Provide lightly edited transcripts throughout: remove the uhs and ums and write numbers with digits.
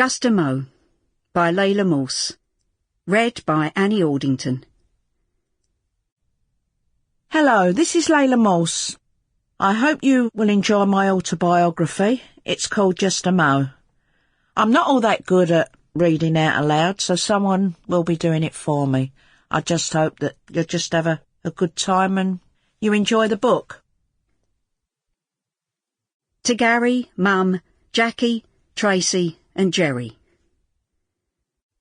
Just a Mo by Laila Morse. Read by Aldington. Hello, this is Laila Morse. I hope you will enjoy my autobiography. It's called Just a Mo. I'm not all that good at reading out aloud, so someone will be doing it for me. I just hope that you'll just have a good time and you enjoy the book. To Gary, Mum, Jackie, Tracy and Jerry.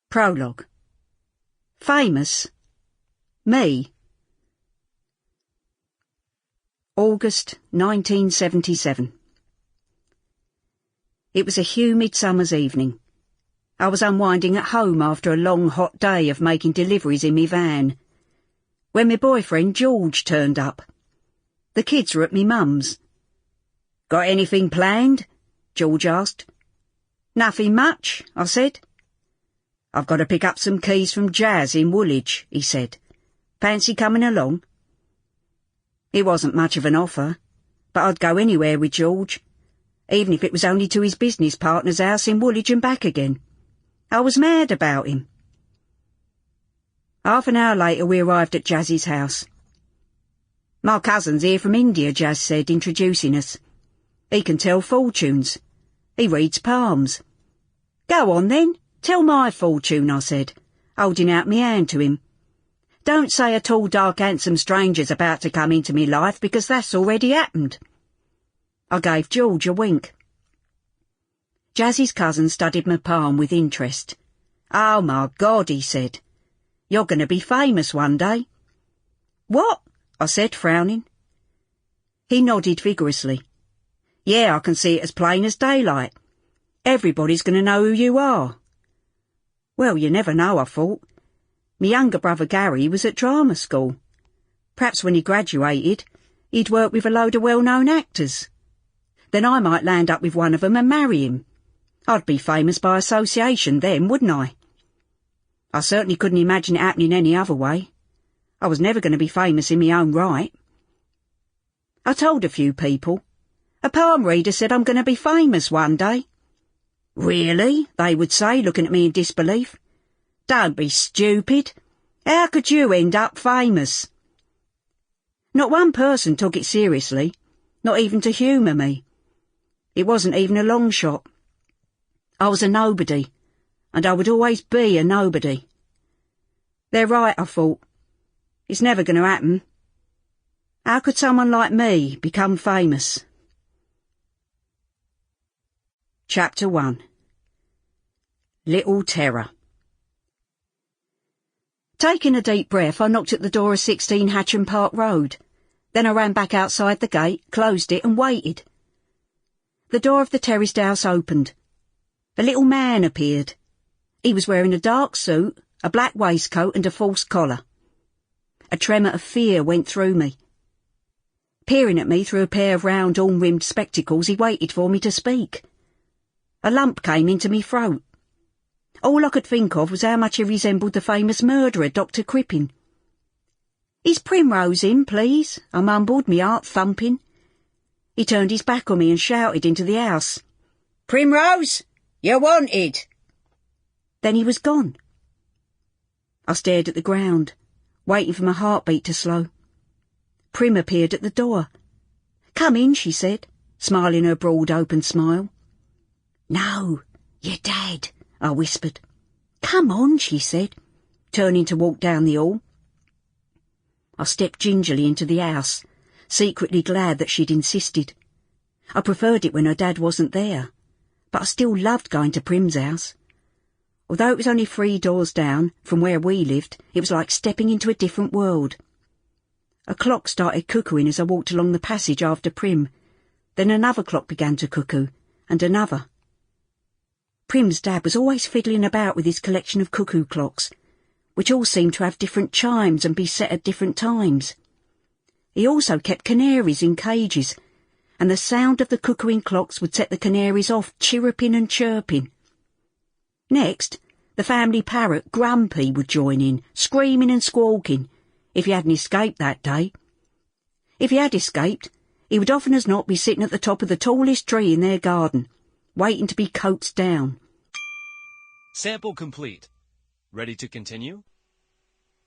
Prologue. Famous? Me? August 1977. It was a humid summer's evening. I was unwinding at home after a long hot day of making deliveries in me van, when my boyfriend George turned up. The kids were at me mum's. "Got anything planned?" George asked. "Nothing much," I said. "I've got to pick up some keys from Jazz in Woolwich," he said. "Fancy coming along?" It wasn't much of an offer, but I'd go anywhere with George, even if it was only to his business partner's house in Woolwich and back again. I was mad about him. Half an hour later we arrived at Jazz's house. "My cousin's here from India," Jazz said, introducing us. "He can tell fortunes. He reads palms." "Go on then, tell my fortune," I said, holding out my hand to him. "Don't say a tall, dark, handsome stranger's about to come into me life, because that's already happened." I gave George a wink. Jazz's cousin studied my palm with interest. "Oh my God," he said. "You're going to be famous one day." "What?" I said, frowning. He nodded vigorously. "Yeah, I can see it as plain as daylight. Everybody's going to know who you are." Well, you never know, I thought. My younger brother Gary was at drama school. Perhaps when he graduated, he'd work with a load of well-known actors. Then I might land up with one of them and marry him. I'd be famous by association then, wouldn't I? I certainly couldn't imagine it happening any other way. I was never going to be famous in my own right. I told a few people. "A palm reader said I'm going to be famous one day." "Really?" they would say, looking at me in disbelief. "Don't be stupid. How could you end up famous?" Not one person took it seriously, not even to humour me. It wasn't even a long shot. I was a nobody, and I would always be a nobody. They're right, I thought. It's never going to happen. How could someone like me become famous? Chapter 1. Little Terror. Taking a deep breath, I knocked at the door of 16 Hatcham Park Road. Then I ran back outside the gate, closed it and waited. The door of the terraced house opened. A little man appeared. He was wearing a dark suit, a black waistcoat and a false collar. A tremor of fear went through me. Peering at me through a pair of round, horn-rimmed spectacles, he waited for me to speak. A lump came into me throat. All I could think of was how much he resembled the famous murderer, Dr. Crippen. "Is Primrose in, please?" I mumbled, me heart thumping. He turned his back on me and shouted into the house. "Primrose, you're wanted!" Then he was gone. I stared at the ground, waiting for my heartbeat to slow. Prim appeared at the door. "Come in," she said, smiling her broad open smile. "No, you're dead," I whispered. "Come on," she said, turning to walk down the hall. I stepped gingerly into the house, secretly glad that she'd insisted. I preferred it when her dad wasn't there, but I still loved going to Prim's house. Although it was only 3 doors down from where we lived, it was like stepping into a different world. A clock started cuckooing as I walked along the passage after Prim. Then another clock began to cuckoo, and another. Prim's dad was always fiddling about with his collection of cuckoo clocks, which all seemed to have different chimes and be set at different times. He also kept canaries in cages, and the sound of the cuckooing clocks would set the canaries off chirruping and chirping. Next, the family parrot, Grumpy, would join in, screaming and squawking, if he hadn't escaped that day. If he had escaped, he would often as not be sitting at the top of the tallest tree in their garden, waiting to be coaxed down. Sample complete. Ready to continue?